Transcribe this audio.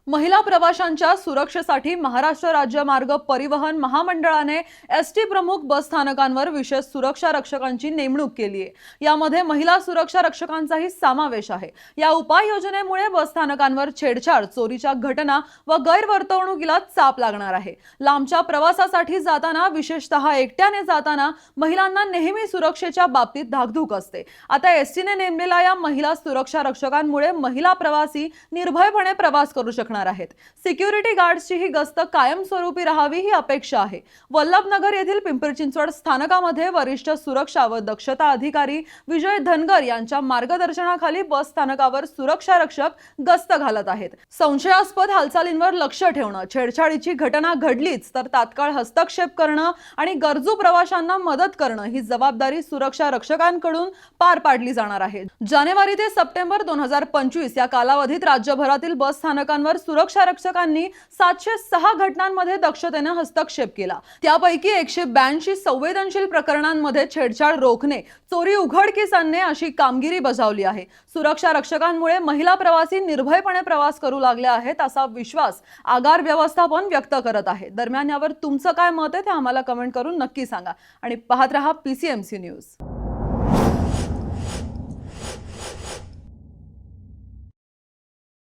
महिला प्रवाशांच्या सुरक्षेसाठी महाराष्ट्र राज्य मार्ग परिवहन महामंडळाने एसटी प्रमुख बस स्थानकांवर विशेष सुरक्षा रक्षकांची नेमणूक केली आहे। यामध्ये महिला सुरक्षा रक्षकांचाही समावेश आहे। या उपाययोजनेमुळे बस स्थानकांवर छेडछाड, चोरीच्या घटना व गैरवर्तणुकीला चाप लागणार आहे। लांबच्या प्रवासासाठी जाताना, विशेषतः एकट्याने जाताना महिलांना नेहमी सुरक्षेच्या बाबतीत धाकधूक असते। आता एसटीने नेमलेल्या या महिला सुरक्षा रक्षकांमुळे महिला प्रवासी निर्भयपणे प्रवास करू शकणार आहेत। सिक्युरिटी गार्ड्सची ही गस्त कायमस्वरूपी राहावी ही अपेक्षा आहे। वल्लभनगर येथील पिंपरी चिंचवड स्थानकामध्ये वरिष्ठ सुरक्षा व दक्षता अधिकारी विजय धनगर यांच्या मार्गदर्शनाखाली बस स्थानकावर सुरक्षा रक्षक गस्त घालत आहेत। संशयास्पद हालचालींवर लक्ष ठेवणं, छेडछाडीची घटना घडलीच तर तात्काळ हस्तक्षेप करणं आणि गरजू प्रवाशांना मदत करणं ही जबाबदारी सुरक्षा रक्षकांकडून पार पाडली जाणार आहे। जानेवारी ते सप्टेंबर 2025 या कालावधीत राज्यभरातील बस स्थानकांवर सुरक्षा रक्षकांनी 706 घटनांमध्ये दक्षतेने हस्तक्षेप केला। त्यापैकी 182 संवेदनशील प्रकरणांमध्ये छेडछाड रोखणे, चोरी उघडकीस आणणे अशी कामगिरी बजावली आहे। सुरक्षा रक्षकांमुळे महिला प्रवासी निर्भयपणे प्रवास करू लागले आहेत असा विश्वास आगार व्यवस्थापन व्यक्त करत आहे। दरम्यान यावर तुमचं काय मत आहे ते आम्हाला कमेंट करून नक्की सांगा आणि पाहत रहा PCMC न्यूज।